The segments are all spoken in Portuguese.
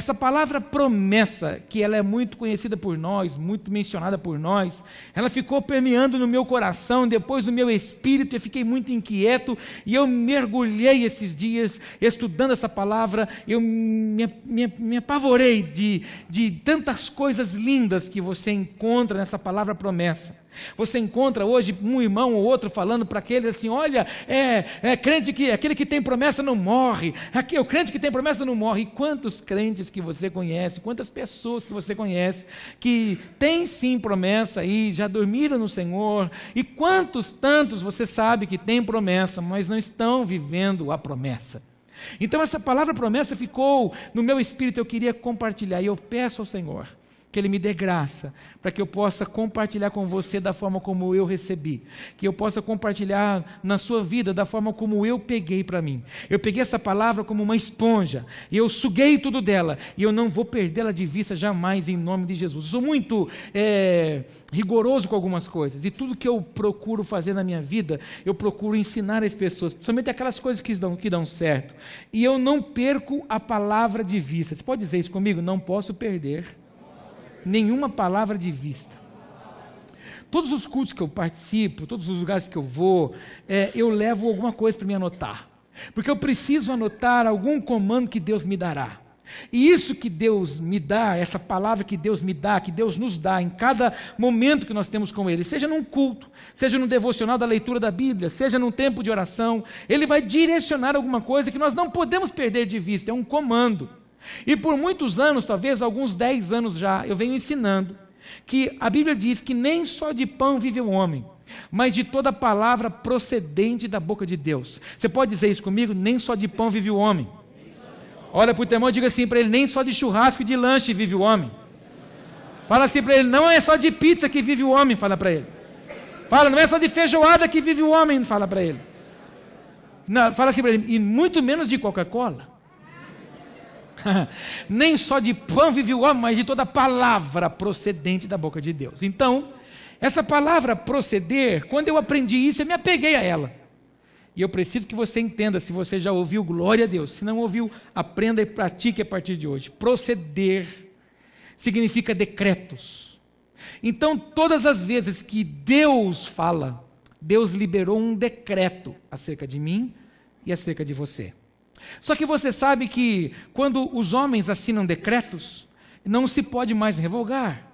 essa palavra promessa, que ela é muito conhecida por nós, muito mencionada por nós, ela ficou permeando no meu coração, depois no meu espírito, eu fiquei muito inquieto, e eu mergulhei esses dias, estudando essa palavra, eu me apavorei de tantas coisas lindas que você encontra nessa palavra promessa. Você encontra hoje um irmão ou outro falando para aquele assim, olha, crente que aquele que tem promessa não morre, o crente que tem promessa não morre. E quantos crentes que você conhece, quantas pessoas que você conhece, que têm sim promessa e já dormiram no Senhor, e quantos tantos você sabe que tem promessa, mas não estão vivendo a promessa. Então essa palavra promessa ficou no meu espírito, eu queria compartilhar, e eu peço ao Senhor que Ele me dê graça, para que eu possa compartilhar com você da forma como eu recebi, que eu possa compartilhar na sua vida da forma como eu peguei para mim. Eu peguei essa palavra como uma esponja, e eu suguei tudo dela, e eu não vou perdê-la de vista jamais, em nome de Jesus. Eu sou muito rigoroso com algumas coisas, e tudo que eu procuro fazer na minha vida, eu procuro ensinar as pessoas, principalmente aquelas coisas que dão certo, e eu não perco a palavra de vista. Você pode dizer isso comigo? Não posso perder nenhuma palavra de vista. Todos os cultos que eu participo, todos os lugares que eu vou, eu levo alguma coisa para me anotar, porque eu preciso anotar algum comando que Deus me dará. E isso que Deus me dá, essa palavra que Deus me dá, que Deus nos dá em cada momento que nós temos com Ele, seja num culto, seja no devocional da leitura da Bíblia, seja num tempo de oração, Ele vai direcionar alguma coisa que nós não podemos perder de vista, é um comando. E por muitos anos, talvez alguns 10 anos já, eu venho ensinando que a Bíblia diz que nem só de pão vive o homem, mas de toda palavra procedente da boca de Deus. Você pode dizer isso comigo? Nem só de pão vive o homem. Olha para o teu irmão e diga assim para ele, nem só de churrasco e de lanche vive o homem. Fala assim para ele, não é só de pizza que vive o homem, fala para ele. Fala, não é só de feijoada que vive o homem, fala para ele. Não, fala assim para ele, e muito menos de Coca-Cola. Nem só de pão vive o homem, mas de toda palavra procedente da boca de Deus. Então, essa palavra proceder, quando eu aprendi isso, eu me apeguei a ela. E eu preciso que você entenda, se você já ouviu, glória a Deus. Se não ouviu, aprenda e pratique a partir de hoje. Proceder significa decretos. Então, todas as vezes que Deus fala, Deus liberou um decreto acerca de mim e acerca de você. Só que você sabe que quando os homens assinam decretos, não se pode mais revogar.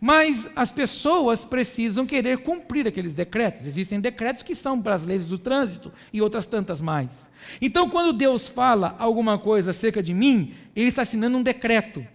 Mas as pessoas precisam querer cumprir aqueles decretos. Existem decretos que são para as leis do trânsito e outras tantas mais. Então, quando Deus fala alguma coisa acerca de mim, Ele está assinando um decreto.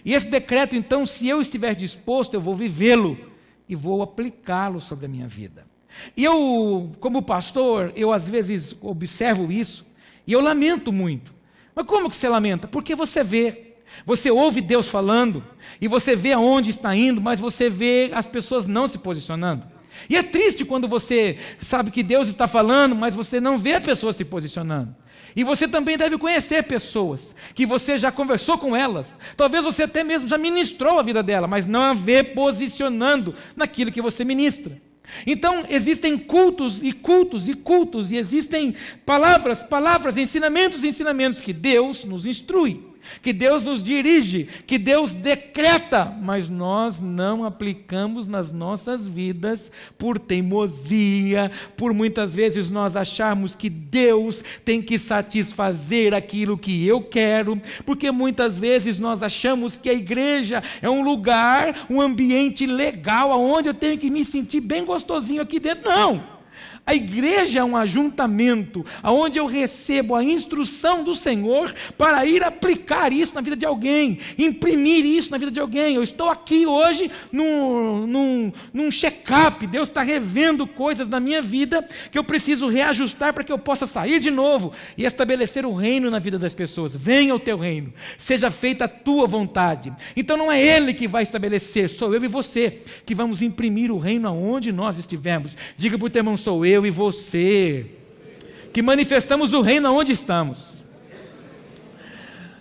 E esse decreto, então, se eu estiver disposto, eu vou vivê-lo e vou aplicá-lo sobre a minha vida. E eu, como pastor, eu às vezes observo isso, e eu lamento muito. Mas como que você lamenta? Porque você vê, você ouve Deus falando, e você vê aonde está indo, mas você vê as pessoas não se posicionando. E é triste quando você sabe que Deus está falando, mas você não vê a pessoa se posicionando. E você também deve conhecer pessoas, que você já conversou com elas, talvez você até mesmo já ministrou a vida dela, mas não a vê posicionando naquilo que você ministra. Então, existem cultos e cultos e cultos, e existem palavras, ensinamentos que Deus nos instrui, que Deus nos dirige, que Deus decreta, mas nós não aplicamos nas nossas vidas por teimosia, por muitas vezes nós acharmos que Deus tem que satisfazer aquilo que eu quero, porque muitas vezes nós achamos que a igreja é um lugar, um ambiente legal, onde eu tenho que me sentir bem gostosinho aqui dentro. Não! A igreja é um ajuntamento onde eu recebo a instrução do Senhor para ir aplicar isso na vida de alguém, imprimir isso na vida de alguém. Eu estou aqui hoje num check-up. Deus está revendo coisas na minha vida que eu preciso reajustar para que eu possa sair de novo e estabelecer o reino na vida das pessoas. Venha o teu reino, seja feita a tua vontade. Então não é Ele que vai estabelecer, sou eu e você que vamos imprimir o reino aonde nós estivermos. Diga para o teu irmão, sou eu e você, que manifestamos o reino onde estamos.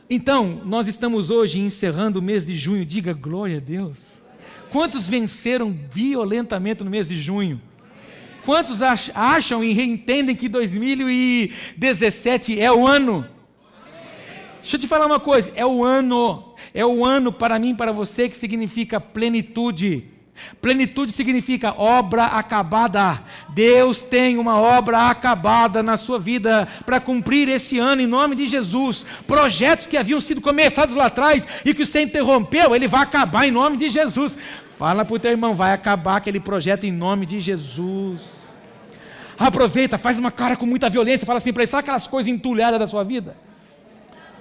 Então, nós estamos hoje encerrando o mês de junho, diga glória a Deus. Quantos venceram violentamente no mês de junho? Quantos acham e entendem que 2017 é o ano? Deixa eu te falar uma coisa, é o ano para mim e para você que significa plenitude. Plenitude significa obra acabada. Deus tem uma obra acabada na sua vida para cumprir esse ano em nome de Jesus. Projetos que haviam sido começados lá atrás e que você interrompeu, ele vai acabar em nome de Jesus. Fala para o teu irmão, vai acabar aquele projeto em nome de Jesus. Aproveita, faz uma cara com muita violência, fala assim para ele, sabe aquelas coisas entulhadas da sua vida?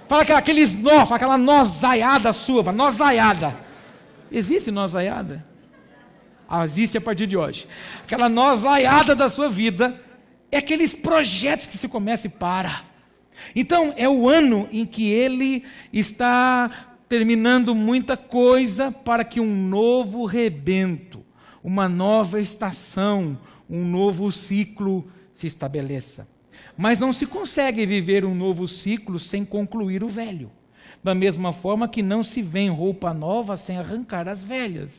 Fala aqueles nós, aquela nozaiada sua, fala, nozaiada. Existe nozaiada? Existe a partir de hoje. Aquela nozaiada da sua vida é aqueles projetos que se começa e para. Então, é o ano em que ele está terminando muita coisa para que um novo rebento, uma nova estação, um novo ciclo se estabeleça. Mas não se consegue viver um novo ciclo sem concluir o velho. Da mesma forma que não se vê roupa nova sem arrancar as velhas.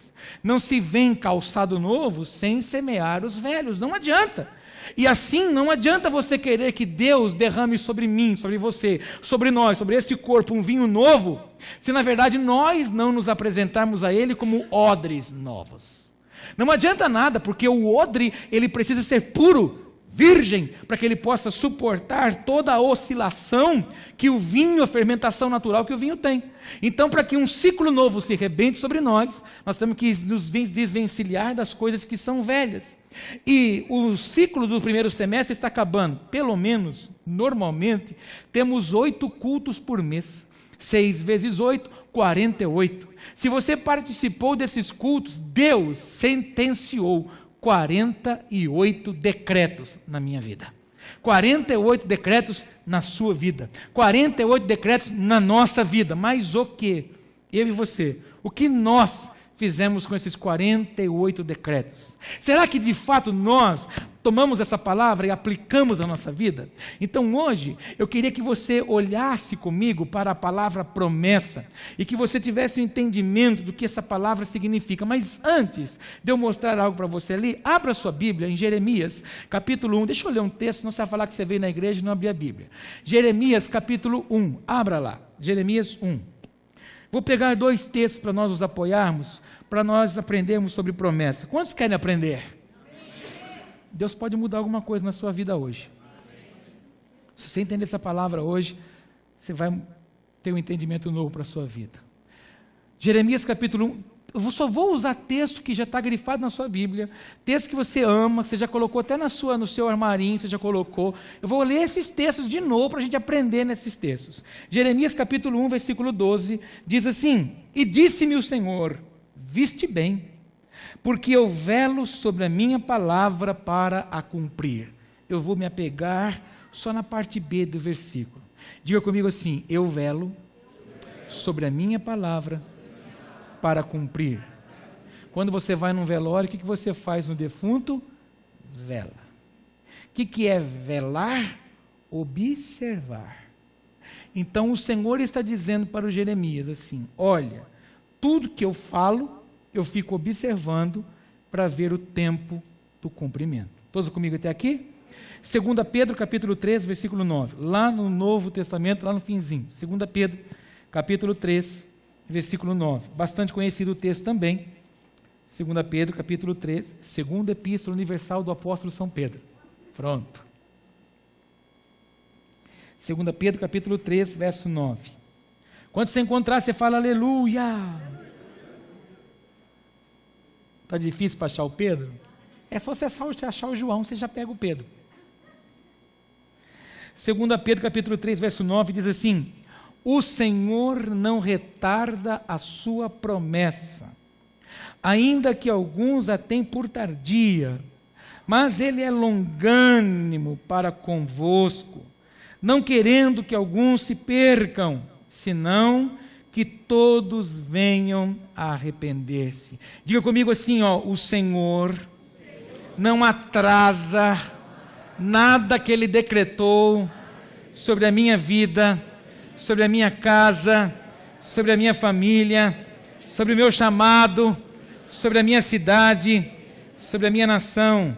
Não se vê calçado novo sem semear os velhos. Não adianta. E assim não adianta você querer que Deus derrame sobre mim, sobre você, sobre nós, sobre esse corpo um vinho novo, se na verdade nós não nos apresentarmos a Ele como odres novos. Não adianta nada, porque o odre ele precisa ser puro, virgem, para que ele possa suportar toda a oscilação que o vinho, a fermentação natural que o vinho tem. Então, para que um ciclo novo se rebente sobre nós temos que nos desvencilhar das coisas que são velhas. E o ciclo do primeiro semestre está acabando. Pelo menos, normalmente, temos 8 cultos por mês. 6 vezes 8, 48. Se você participou desses cultos, Deus sentenciou 48 decretos na minha vida. 48 decretos na sua vida. 48 decretos na nossa vida. Mas o que? Eu e você. O que nós fizemos com esses 48 decretos? Será que de fato nós tomamos essa palavra e aplicamos na nossa vida? Então hoje eu queria que você olhasse comigo para a palavra promessa e que você tivesse um entendimento do que essa palavra significa. Mas antes de eu mostrar algo para você ali, abra sua Bíblia em Jeremias capítulo 1. Deixa eu ler um texto, senão você vai falar que você veio na igreja e não abriu a Bíblia. Jeremias capítulo 1, abra lá, Jeremias 1. Vou pegar 2 textos para nós nos apoiarmos, para nós aprendermos sobre promessa. Quantos querem aprender? Deus pode mudar alguma coisa na sua vida hoje. Se você entender essa palavra hoje, você vai ter um entendimento novo para a sua vida. Jeremias capítulo 1, eu só vou usar texto que já está grifado na sua Bíblia, texto que você ama, que você já colocou até no seu armarinho, você já colocou. Eu vou ler esses textos de novo para a gente aprender nesses textos. Jeremias capítulo 1, versículo 12, diz assim: E disse-me o Senhor, viste bem, porque eu velo sobre a minha palavra para a cumprir. Eu vou me apegar só na parte B do versículo. Diga comigo assim: eu velo sobre a minha palavra para cumprir. Quando você vai num velório, o que você faz no defunto? Vela. O que é velar? Observar. Então o Senhor está dizendo para o Jeremias assim: olha, tudo que eu falo, eu fico observando para ver o tempo do cumprimento. Todos comigo até aqui? 2 Pedro capítulo 3, versículo 9. Lá no Novo Testamento, lá no finzinho. 2 Pedro capítulo 3, versículo 9. Bastante conhecido o texto também. 2 Pedro capítulo 3, segunda epístola universal do apóstolo São Pedro. Pronto. 2 Pedro capítulo 3, verso 9. Quando você encontrar, você fala aleluia. Está difícil para achar o Pedro? É só você achar o João, você já pega o Pedro. 2 Pedro capítulo 3, verso 9, diz assim: o Senhor não retarda a sua promessa, ainda que alguns a tenham por tardia, mas Ele é longânimo para convosco, não querendo que alguns se percam, senão que todos venham a arrepender-se. Diga comigo assim, o Senhor não atrasa nada que Ele decretou sobre a minha vida, sobre a minha casa, sobre a minha família, sobre o meu chamado, sobre a minha cidade, sobre a minha nação.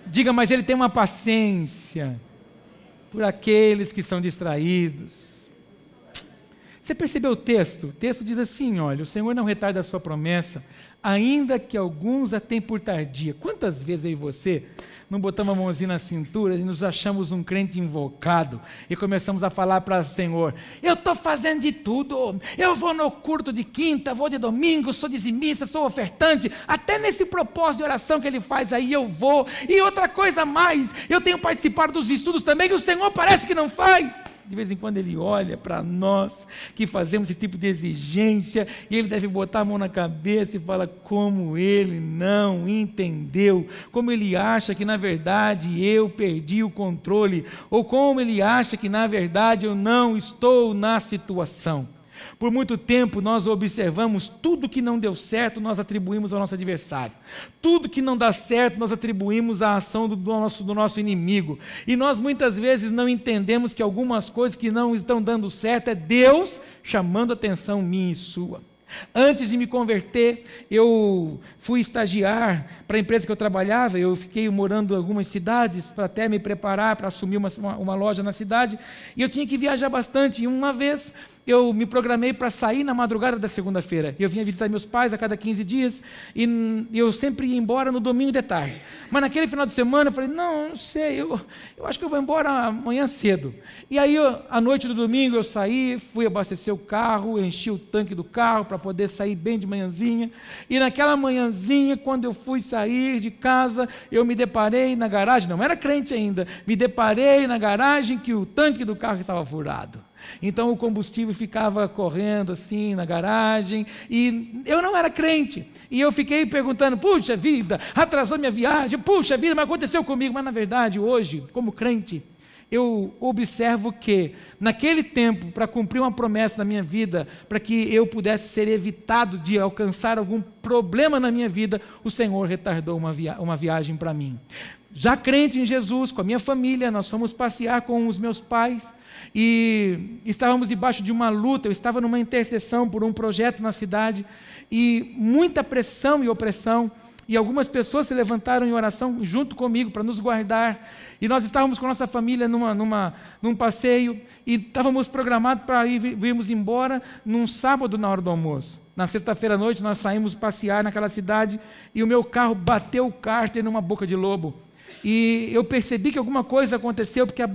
Diga, mas Ele tem uma paciência por aqueles que são distraídos. Você percebeu o texto? O texto diz assim, olha, o Senhor não retarda a sua promessa, ainda que alguns a tenham por tardia. Quantas vezes eu e você não botamos a mãozinha na cintura e nos achamos um crente invocado e começamos a falar para o Senhor, eu estou fazendo de tudo, eu vou no culto de quinta, vou de domingo, sou dizimista, sou ofertante, até nesse propósito de oração que ele faz aí eu vou, e outra coisa mais, eu tenho participado dos estudos também que o Senhor parece que não faz. De vez em quando ele olha para nós, que fazemos esse tipo de exigência, e ele deve botar a mão na cabeça e fala, como ele não entendeu, como ele acha que na verdade eu perdi o controle, ou como ele acha que na verdade eu não estou na situação. Por muito tempo nós observamos tudo que não deu certo, nós atribuímos ao nosso adversário. Tudo que não dá certo, nós atribuímos à ação do nosso inimigo. E nós muitas vezes não entendemos que algumas coisas que não estão dando certo é Deus chamando a atenção minha e sua. Antes de me converter, eu fui estagiar para a empresa que eu trabalhava, eu fiquei morando em algumas cidades para até me preparar para assumir uma loja na cidade, e eu tinha que viajar bastante, e uma vez eu me programei para sair na madrugada da segunda-feira. Eu vinha visitar meus pais a cada 15 dias, e eu sempre ia embora no domingo de tarde. Mas naquele final de semana eu falei, não sei, eu acho que eu vou embora amanhã cedo. E aí, à noite do domingo, eu saí, fui abastecer o carro, enchi o tanque do carro para poder sair bem de manhãzinha. E naquela manhãzinha, quando eu fui sair de casa, eu me deparei na garagem, não era crente ainda, me deparei na garagem que o tanque do carro estava furado. Então o combustível ficava correndo assim na garagem, e eu não era crente, e eu fiquei perguntando, puxa vida, atrasou minha viagem, puxa vida, mas aconteceu comigo. Mas na verdade hoje, como crente, eu observo que naquele tempo, para cumprir uma promessa na minha vida, para que eu pudesse ser evitado de alcançar algum problema na minha vida, o Senhor retardou uma viagem para mim. Já crente em Jesus, com a minha família, nós fomos passear com os meus pais, e estávamos debaixo de uma luta, eu estava numa intercessão por um projeto na cidade, e muita pressão e opressão, e algumas pessoas se levantaram em oração junto comigo para nos guardar, e nós estávamos com a nossa família num passeio, e estávamos programados para irmos embora num sábado na hora do almoço. Na sexta-feira à noite nós saímos passear naquela cidade, e o meu carro bateu o cárter numa boca de lobo. E eu percebi que alguma coisa aconteceu, porque a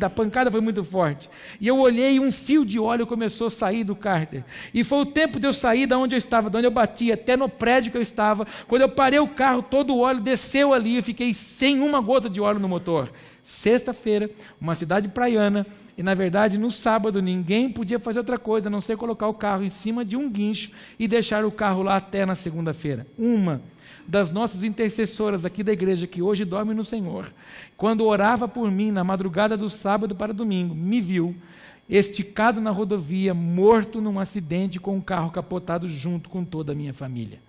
pancada foi muito forte. E eu olhei e um fio de óleo começou a sair do cárter. E foi o tempo de eu sair de onde eu estava, de onde eu bati, até no prédio que eu estava. Quando eu parei o carro, todo o óleo desceu ali, eu fiquei sem uma gota de óleo no motor. Sexta-feira, uma cidade praiana, e na verdade no sábado ninguém podia fazer outra coisa, a não ser colocar o carro em cima de um guincho e deixar o carro lá até na segunda-feira. Uma das nossas intercessoras aqui da igreja, que hoje dorme no Senhor, quando orava por mim na madrugada do sábado para domingo, me viu esticado na rodovia, morto num acidente com um carro capotado junto com toda a minha família.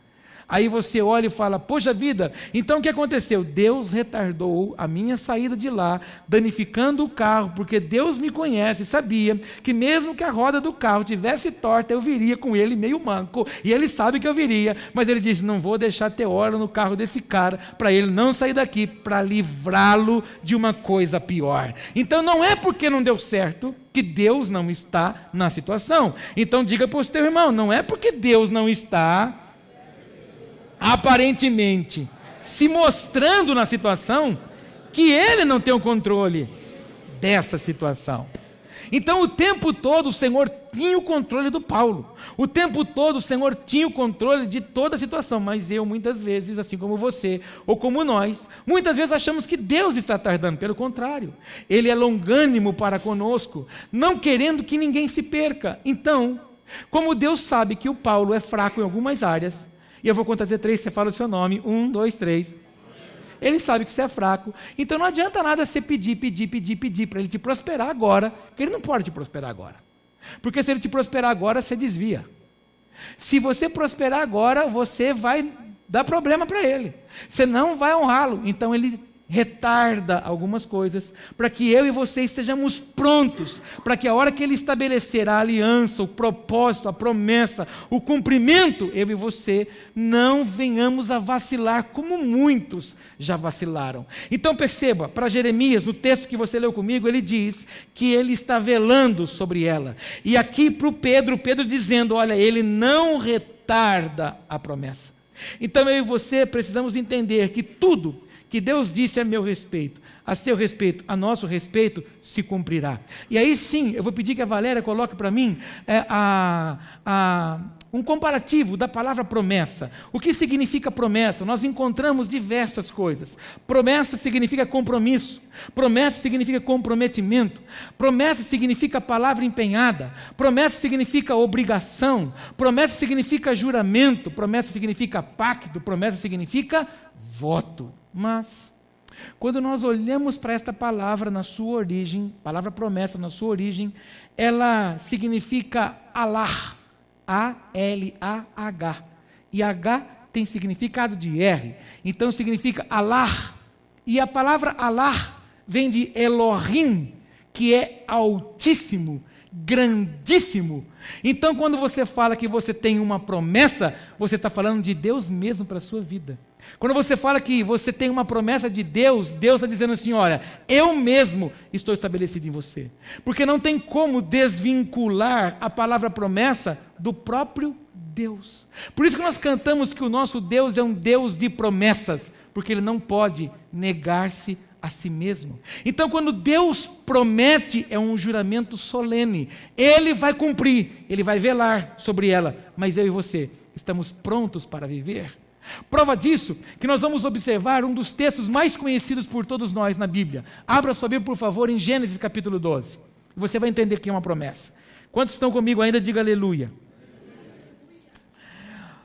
Aí você olha e fala, poxa vida, então o que aconteceu? Deus retardou a minha saída de lá, danificando o carro, porque Deus me conhece, sabia que mesmo que a roda do carro tivesse torta, eu viria com ele meio manco, e ele sabe que eu viria, mas ele disse, não vou deixar ter óleo no carro desse cara, para ele não sair daqui, para livrá-lo de uma coisa pior. Então não é porque não deu certo que Deus não está na situação. Então diga para o teu irmão, não é porque Deus não está aparentemente se mostrando na situação, que ele não tem o controle dessa situação. Então o tempo todo o Senhor tinha o controle do Paulo, o tempo todo o Senhor tinha o controle de toda a situação, mas eu muitas vezes, assim como você, ou como nós, muitas vezes achamos que Deus está tardando. Pelo contrário, Ele é longânimo para conosco, não querendo que ninguém se perca. Então, como Deus sabe que o Paulo é fraco em algumas áreas, e eu vou contar até 3, você fala o seu nome, 1, 2, 3. Ele sabe que você é fraco, então não adianta nada você pedir para ele te prosperar agora, porque ele não pode te prosperar agora. Porque se ele te prosperar agora, você desvia. Se você prosperar agora, você vai dar problema para ele. Você não vai honrá-lo. Então ele retarda algumas coisas, para que eu e você estejamos prontos, para que a hora que Ele estabelecer a aliança, o propósito, a promessa, o cumprimento, eu e você não venhamos a vacilar como muitos já vacilaram. Então perceba, para Jeremias, no texto que você leu comigo, ele diz que ele está velando sobre ela. E aqui para o Pedro dizendo, olha, ele não retarda a promessa. Então eu e você precisamos entender que tudo que Deus disse a meu respeito, a seu respeito, a nosso respeito, se cumprirá. E aí sim, eu vou pedir que a Valéria coloque para mim um comparativo da palavra promessa. O que significa promessa? Nós encontramos diversas coisas. Promessa significa compromisso. Promessa significa comprometimento. Promessa significa palavra empenhada. Promessa significa obrigação. Promessa significa juramento. Promessa significa pacto. Promessa significa voto. Mas, quando nós olhamos para esta palavra na sua origem, palavra promessa na sua origem, ela significa alar, A-L-A-H, e H tem significado de R, então significa alar, e a palavra alar vem de Elohim, que é altíssimo, grandíssimo. Então quando você fala que você tem uma promessa, você está falando de Deus mesmo para a sua vida. Quando você fala que você tem uma promessa de Deus, Deus está dizendo assim, olha, eu mesmo estou estabelecido em você. Porque não tem como desvincular a palavra promessa do próprio Deus. Por isso que nós cantamos que o nosso Deus é um Deus de promessas, porque Ele não pode negar-se a si mesmo. Então quando Deus promete, é um juramento solene. Ele vai cumprir, Ele vai velar sobre ela, mas eu e você estamos prontos para viver. Prova disso, que nós vamos observar um dos textos mais conhecidos por todos nós na Bíblia. Abra sua Bíblia, por favor, em Gênesis capítulo 12. Você vai entender que é uma promessa. Quantos estão comigo ainda? Diga aleluia.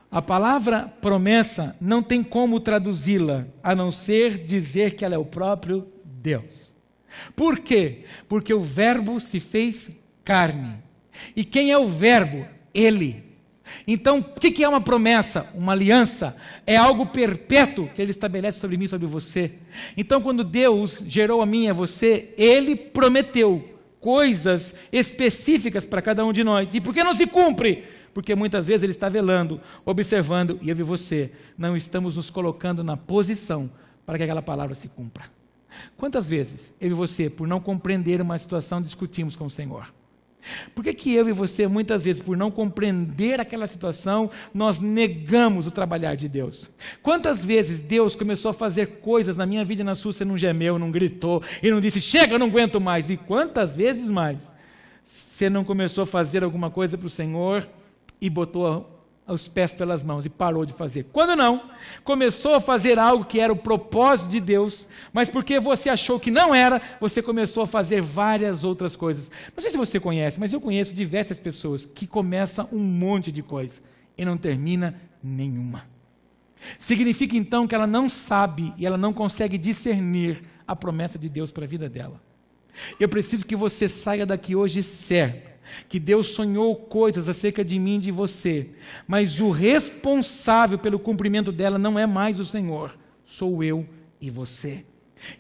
A palavra promessa não tem como traduzi-la, a não ser dizer que ela é o próprio Deus. Por quê? Porque o verbo se fez carne. E quem é o verbo? Ele. Então, o que é uma promessa? Uma aliança. É algo perpétuo que Ele estabelece sobre mim e sobre você. Então, quando Deus gerou a mim e a você, Ele prometeu coisas específicas para cada um de nós. E por que não se cumpre? Porque muitas vezes Ele está velando, observando, e eu e você não estamos nos colocando na posição para que aquela palavra se cumpra. Quantas vezes eu e você, por não compreender uma situação, discutimos com o Senhor? Por que eu e você, muitas vezes, por não compreender aquela situação, nós negamos o trabalhar de Deus? Quantas vezes Deus começou a fazer coisas na minha vida e na sua, você não gemeu, não gritou, e não disse, chega, eu não aguento mais, e quantas vezes mais você não começou a fazer alguma coisa para o Senhor e botou os pés pelas mãos e parou de fazer? Quando não, começou a fazer algo que era o propósito de Deus, mas porque você achou que não era, você começou a fazer várias outras coisas. Não sei se você conhece, mas eu conheço diversas pessoas que começam um monte de coisa e não termina nenhuma. Significa então que ela não sabe e ela não consegue discernir a promessa de Deus para a vida dela. Eu preciso que você saia daqui hoje certo, que Deus sonhou coisas acerca de mim e de você, mas o responsável pelo cumprimento dela não é mais o Senhor, sou eu e você.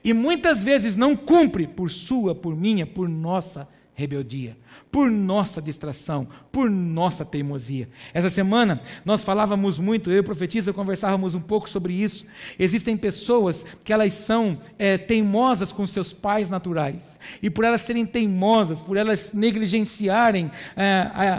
E muitas vezes não cumpre por sua, por minha, por nossa rebeldia, por nossa distração, por nossa teimosia. Essa semana nós falávamos muito, eu e o Profetiza conversávamos um pouco sobre isso. Existem pessoas que elas são teimosas com seus pais naturais, e por elas serem teimosas, por elas negligenciarem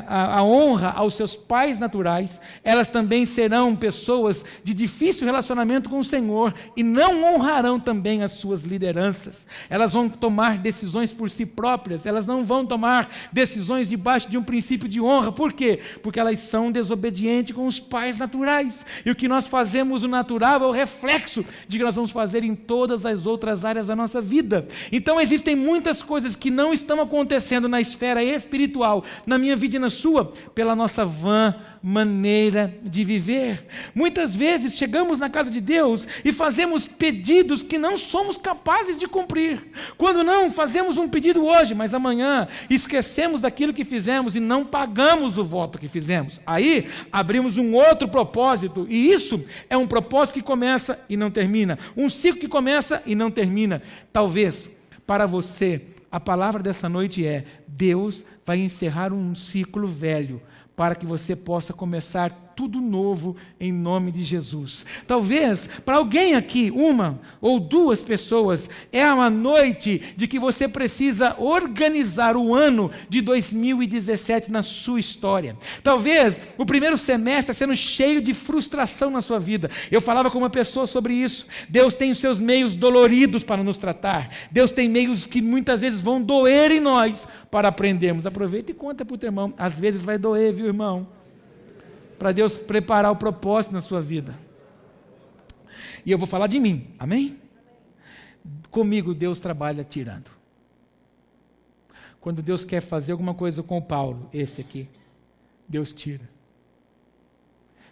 a honra aos seus pais naturais, elas também serão pessoas de difícil relacionamento com o Senhor e não honrarão também as suas lideranças. Elas vão tomar decisões por si próprias, elas não vão tomar decisões debaixo de um princípio de honra. Por quê? Porque elas são desobedientes com os pais naturais. E o que nós fazemos no natural é o reflexo de que nós vamos fazer em todas as outras áreas da nossa vida. Então existem muitas coisas que não estão acontecendo na esfera espiritual, na minha vida e na sua, pela nossa vã maneira de viver. Muitas vezes chegamos na casa de Deus e fazemos pedidos que não somos capazes de cumprir. Quando não, fazemos um pedido hoje, mas amanhã esquecemos daquilo que fizemos e não pagamos o voto que fizemos. Aí abrimos um outro propósito, e isso é um propósito que começa e não termina, um ciclo que começa e não termina. Talvez para você a palavra dessa noite é: Deus vai encerrar um ciclo velho para que você possa começar tudo novo em nome de Jesus. Talvez para alguém aqui, uma ou duas pessoas, é uma noite de que você precisa organizar o ano de 2017 na sua história. Talvez o primeiro semestre está sendo cheio de frustração na sua vida. Eu falava com uma pessoa sobre isso. Deus tem os seus meios doloridos para nos tratar. Deus tem meios que muitas vezes vão doer em nós para aprendermos. Aproveita e conta para o teu irmão. Às vezes vai doer, viu, irmão? Para Deus preparar o propósito na sua vida. E eu vou falar de mim, amém? Comigo Deus trabalha tirando. Quando Deus quer fazer alguma coisa com o Paulo, esse aqui, Deus tira.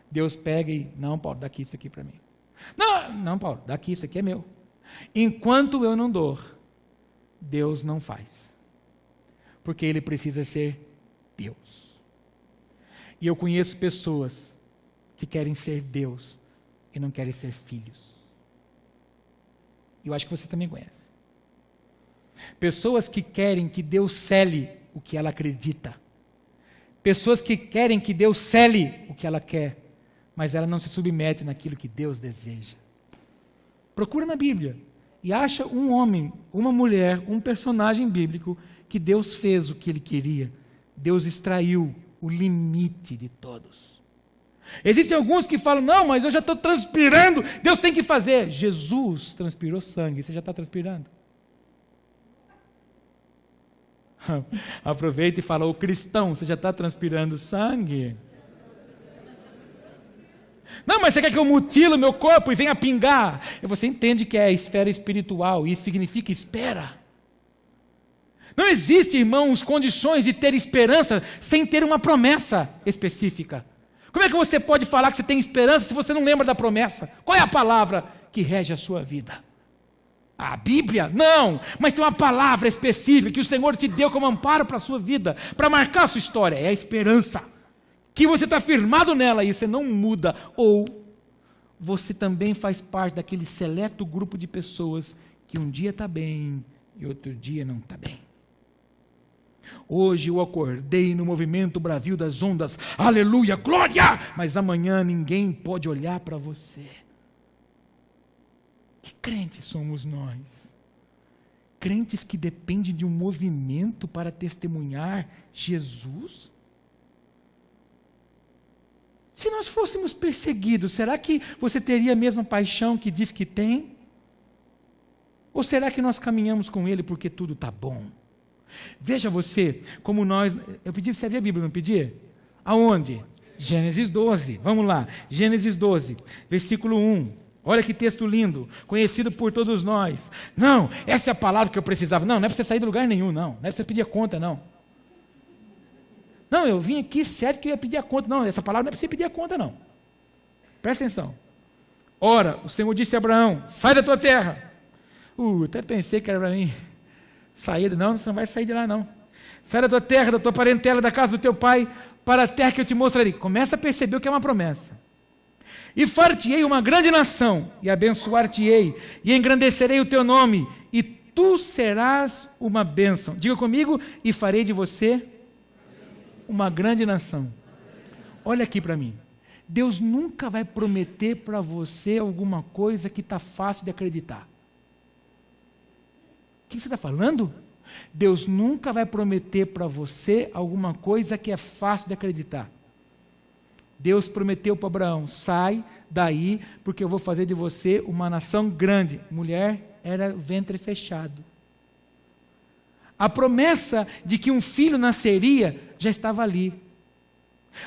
Deus pega e, não, Paulo, dá aqui isso aqui para mim. Não, Paulo, dá aqui isso aqui é meu. Enquanto eu não dou, Deus não faz. Porque Ele precisa ser Deus. E eu conheço pessoas que querem ser Deus e não querem ser filhos. Eu acho que você também conhece. Pessoas que querem que Deus cele o que ela acredita. Pessoas que querem que Deus cele o que ela quer, mas ela não se submete naquilo que Deus deseja. Procura na Bíblia e acha um homem, uma mulher, um personagem bíblico que Deus fez o que Ele queria. Deus extraiu o limite de todos. Existem alguns que falam: não, mas eu já estou transpirando, Deus tem que fazer. Jesus transpirou sangue, você já está transpirando? Aproveita e fala: ô cristão, você já está transpirando sangue? Não, mas você quer que eu mutile o meu corpo e venha pingar? E você entende que é a esfera espiritual, e isso significa espera. Não existe, irmãos, condições de ter esperança sem ter uma promessa específica. Como é que você pode falar que você tem esperança se você não lembra da promessa? Qual é a palavra que rege a sua vida? A Bíblia? Não, mas tem uma palavra específica que o Senhor te deu como amparo para a sua vida, para marcar a sua história. É a esperança. Que você está firmado nela e você não muda. Ou você também faz parte daquele seleto grupo de pessoas que um dia está bem e outro dia não está bem. Hoje eu acordei no movimento Bravio das Ondas, aleluia, glória, mas amanhã ninguém pode olhar para você. Que crentes somos nós? Crentes que dependem de um movimento para testemunhar Jesus? Se nós fôssemos perseguidos, será que você teria a mesma paixão que diz que tem? Ou será que nós caminhamos com Ele porque tudo está bom? Veja você, como nós... Eu pedi para você abrir a Bíblia, não pedi? Aonde? Gênesis 12, vamos lá. Gênesis 12, versículo 1. Olha que texto lindo, conhecido por todos nós. Não, essa é a palavra que eu precisava. Não é para você sair de lugar nenhum, não. Não é para você pedir a conta, não. Não, eu vim aqui sério que eu ia pedir a conta. Não, essa palavra não é para você pedir a conta, não. Presta atenção. Ora, o Senhor disse a Abraão: sai da tua terra. Até pensei que era para mim sair. Não, você não vai sair de lá, não. Sai da tua terra, da tua parentela, da casa do teu pai, para a terra que eu te mostrarei. Começa a perceber o que é uma promessa. E far-te-ei uma grande nação, e abençoar-te-ei, e engrandecerei o teu nome, e tu serás uma bênção. Diga comigo: e farei de você uma grande nação. Olha aqui para mim. Deus nunca vai prometer para você alguma coisa que está fácil de acreditar. O que você está falando? Deus nunca vai prometer para você alguma coisa que é fácil de acreditar. Deus prometeu para Abraão: sai daí, porque eu vou fazer de você uma nação grande. Mulher era ventre fechado. A promessa de que um filho nasceria já estava ali.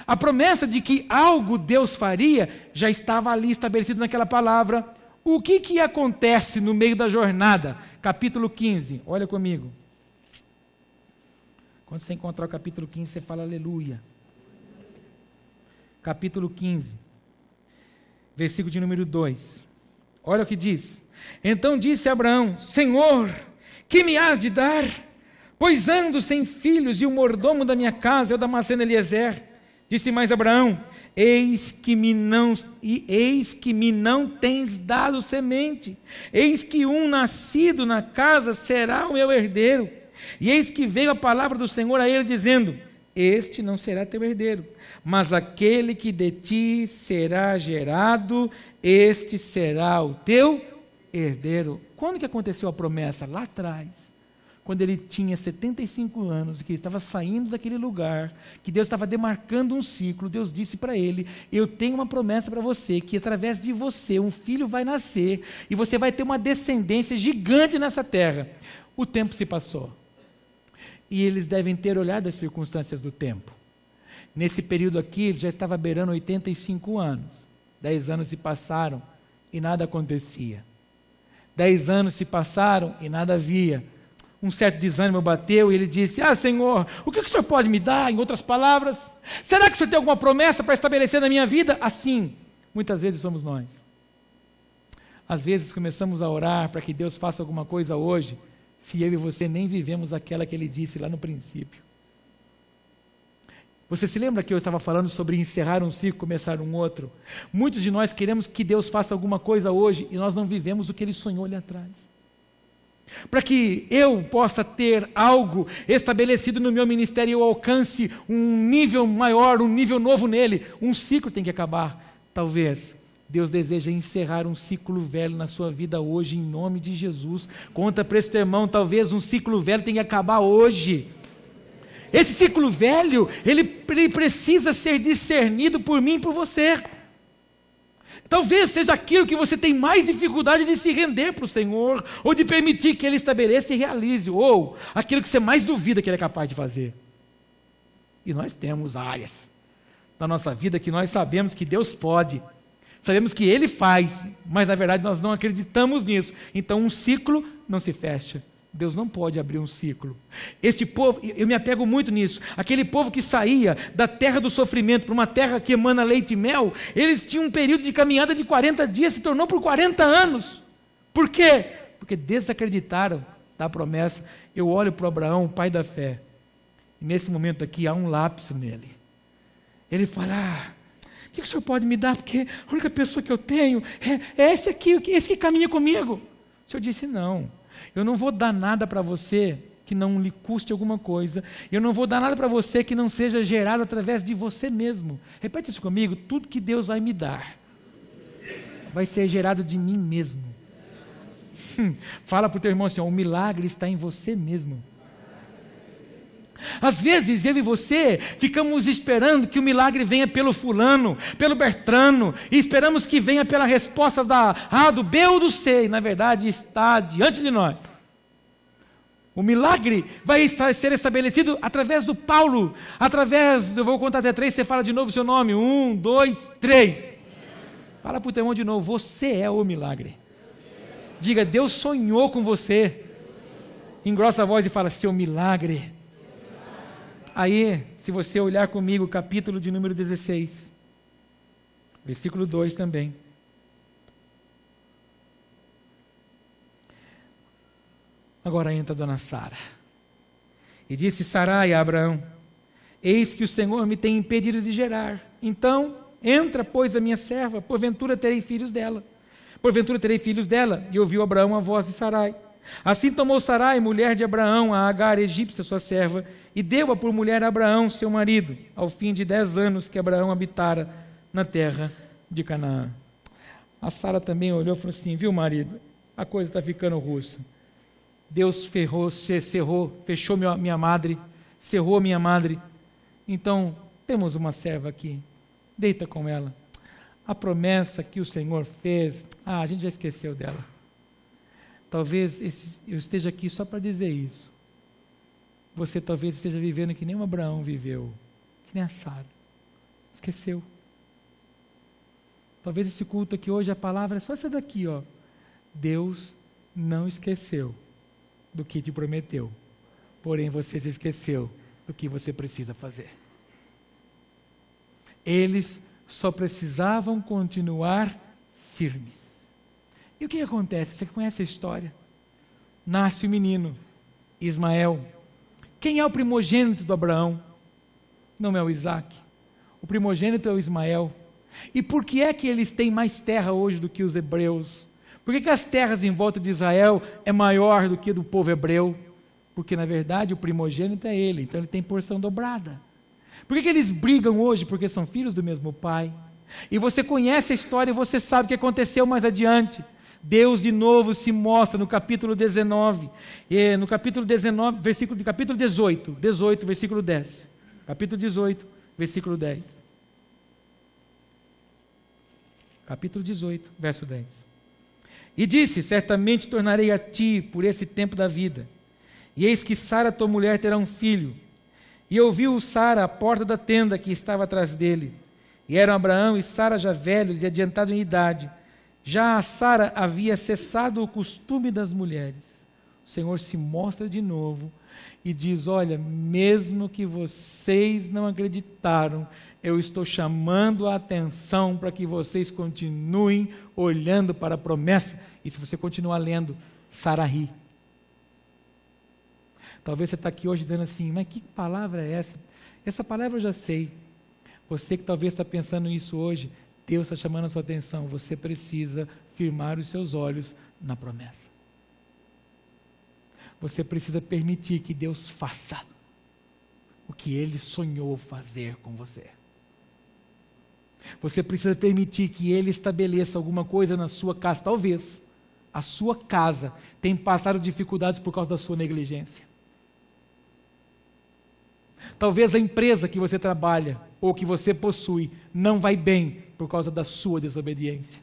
A promessa de que algo Deus faria já estava ali estabelecido naquela palavra. O que acontece no meio da jornada? Capítulo 15, olha comigo. Quando você encontrar o capítulo 15, você fala aleluia. capítulo 15, versículo de número 2. Olha o que diz. Então disse Abraão: Senhor, que me has de dar? Pois ando sem filhos, e o mordomo da minha casa é o Damasceno Eliezer. Disse mais Abraão: eis que me não tens dado semente, eis que um nascido na casa será o meu herdeiro. E eis que veio a palavra do Senhor a ele, dizendo: este não será teu herdeiro, mas aquele que de ti será gerado, este será o teu herdeiro. Quando que aconteceu a promessa? Lá atrás, quando ele tinha 75 anos, que ele estava saindo daquele lugar, que Deus estava demarcando um ciclo. Deus disse para ele: eu tenho uma promessa para você, que através de você um filho vai nascer, e você vai ter uma descendência gigante nessa terra. O tempo se passou, e eles devem ter olhado as circunstâncias do tempo. Nesse período aqui, ele já estava beirando 85 anos. 10 anos se passaram e nada acontecia. 10 anos se passaram e nada havia. Um certo desânimo bateu e ele disse: Senhor, o que o Senhor pode me dar? Em outras palavras, será que o Senhor tem alguma promessa para estabelecer na minha vida? Assim, muitas vezes somos nós. Às vezes começamos a orar para que Deus faça alguma coisa hoje, se eu e você nem vivemos aquela que Ele disse lá no princípio. Você se lembra que eu estava falando sobre encerrar um ciclo, começar um outro? Muitos de nós queremos que Deus faça alguma coisa hoje e nós não vivemos o que Ele sonhou ali atrás. Para que eu possa ter algo estabelecido no meu ministério e eu alcance um nível maior, um nível novo nele, um ciclo tem que acabar. Talvez Deus deseja encerrar um ciclo velho na sua vida hoje, em nome de Jesus. Conta para esse teu irmão: talvez um ciclo velho tenha que acabar hoje. Esse ciclo velho, ele precisa ser discernido por mim e por você. Talvez seja aquilo que você tem mais dificuldade de se render para o Senhor, ou de permitir que Ele estabeleça e realize, ou aquilo que você mais duvida que Ele é capaz de fazer. E nós temos áreas na nossa vida que nós sabemos que Deus pode, sabemos que Ele faz, mas na verdade nós não acreditamos nisso. Então um ciclo não se fecha. Deus não pode abrir um ciclo. Este povo, eu me apego muito nisso, aquele povo que saía da terra do sofrimento para uma terra que emana leite e mel, eles tinham um período de caminhada de 40 dias, se tornou por 40 anos. Por quê? Porque desacreditaram da promessa. Eu olho para Abraão, pai da fé, e nesse momento aqui há um lapso nele. Ele fala: o que o Senhor pode me dar? Porque a única pessoa que eu tenho é esse aqui, esse que caminha comigo. O Senhor disse: não. Eu não vou dar nada para você que não lhe custe alguma coisa. Eu não vou dar nada para você que não seja gerado através de você mesmo. Repete isso comigo: tudo que Deus vai me dar vai ser gerado de mim mesmo. Fala para o teu irmão assim: o milagre está em você mesmo. Às vezes eu e você ficamos esperando que o milagre venha pelo fulano, pelo Bertrano, e esperamos que venha pela resposta da A, do B ou do C, e na verdade está diante de nós. O milagre vai ser estabelecido através do Paulo, eu vou contar até 3, você fala de novo o seu nome: 1, 2, 3. Fala para o teu irmão de novo: você é o milagre. Diga: Deus sonhou com você. Engrossa a voz e fala: seu milagre. Aí, se você olhar comigo, capítulo de número 16, versículo 2 também. Agora entra dona Sara. E disse Sarai a Abraão: eis que o Senhor me tem impedido de gerar. Então, entra, pois, a minha serva, porventura terei filhos dela. E ouviu Abraão a voz de Sarai. Assim tomou Sarai, mulher de Abraão, a Agar egípcia, sua serva, e deu-a por mulher a Abraão, seu marido, ao fim de 10 anos que Abraão habitara na terra de Canaã. A Sara também olhou e falou assim: viu, marido, a coisa está ficando russa. Deus fechou minha madre, cerrou minha madre. Então, temos uma serva aqui, deita com ela. A promessa que o Senhor fez, a gente já esqueceu dela. Talvez eu esteja aqui só para dizer isso. Você talvez esteja vivendo que nem o Abraão viveu, que nem a Sara. Esqueceu. Talvez esse culto aqui hoje, a palavra é só essa daqui, ó. Deus não esqueceu do que te prometeu, porém você se esqueceu do que você precisa fazer. Eles só precisavam continuar firmes. E o que acontece? Você conhece a história? Nasce o menino, Ismael. Quem é o primogênito do Abraão? Não é o Isaac. O primogênito é o Ismael. E por que é que eles têm mais terra hoje do que os hebreus? Por que as terras em volta de Israel é maior do que do povo hebreu? Porque, na verdade, o primogênito é ele, então ele tem porção dobrada. Por que eles brigam hoje? Porque são filhos do mesmo pai. E você conhece a história e você sabe o que aconteceu mais adiante. Deus de novo se mostra no capítulo 19, no capítulo 19, capítulo 18, versículo 10. Capítulo 18, versículo 10. Capítulo 18, verso 10. E disse: certamente tornarei a ti por esse tempo da vida. E eis que Sara, tua mulher, terá um filho. E ouviu Sara à porta da tenda que estava atrás dele. E eram Abraão e Sara já velhos e adiantados em idade. Já a Sara havia cessado o costume das mulheres. O Senhor se mostra de novo e diz: olha, mesmo que vocês não acreditaram, eu estou chamando a atenção para que vocês continuem olhando para a promessa. E se você continuar lendo, Sara ri. Talvez você está aqui hoje dizendo assim: mas que palavra é essa? Essa palavra eu já sei. Você que talvez está pensando nisso hoje, Deus está chamando a sua atenção. Você precisa firmar os seus olhos na promessa. Você precisa permitir que Deus faça o que Ele sonhou fazer com você. Você precisa permitir que Ele estabeleça alguma coisa na sua casa. Talvez a sua casa tenha passado dificuldades por causa da sua negligência. Talvez a empresa que você trabalha ou que você possui não vai bem por causa da sua desobediência.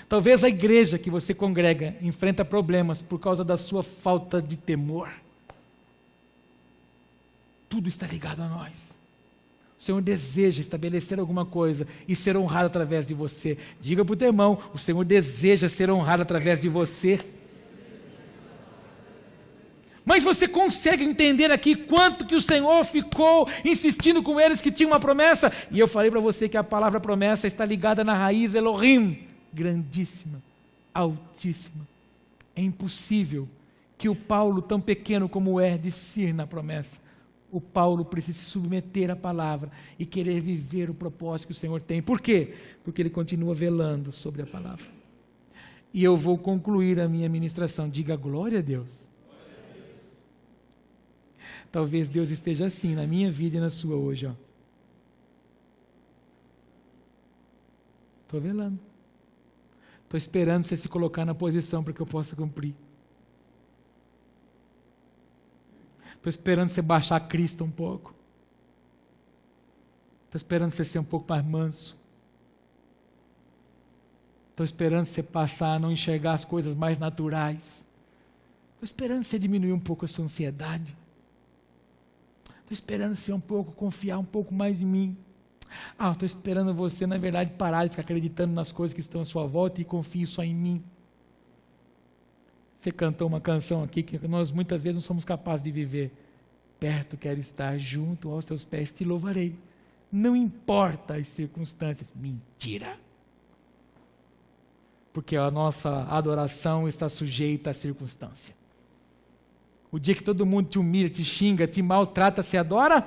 Talvez a igreja que você congrega enfrenta problemas por causa da sua falta de temor. Tudo está ligado a nós. O Senhor deseja estabelecer alguma coisa e ser honrado através de você. Diga para o teu irmão: o Senhor deseja ser honrado através de você. Mas você consegue entender aqui quanto que o Senhor ficou insistindo com eles que tinham uma promessa? E eu falei para você que a palavra promessa está ligada na raiz Elohim, grandíssima, altíssima. É impossível que o Paulo, tão pequeno como é, discir na promessa. O Paulo precisa se submeter à palavra e querer viver o propósito que o Senhor tem. Por quê? Porque ele continua velando sobre a palavra. E eu vou concluir a minha ministração. Diga glória a Deus. Talvez Deus esteja assim na minha vida e na sua hoje. Estou velando. Estou esperando você se colocar na posição para que eu possa cumprir. Estou esperando você baixar a crista um pouco. Estou esperando você ser um pouco mais manso. Estou esperando você passar a não enxergar as coisas mais naturais. Estou esperando você diminuir um pouco a sua ansiedade. Estou esperando você confiar um pouco mais em mim. Estou esperando você, na verdade, parar de ficar acreditando nas coisas que estão à sua volta e confie só em mim. Você cantou uma canção aqui que nós muitas vezes não somos capazes de viver. Perto quero estar, junto aos teus pés te louvarei. Não importa as circunstâncias. Mentira. Porque a nossa adoração está sujeita à circunstância. O dia que todo mundo te humilha, te xinga, te maltrata, você adora?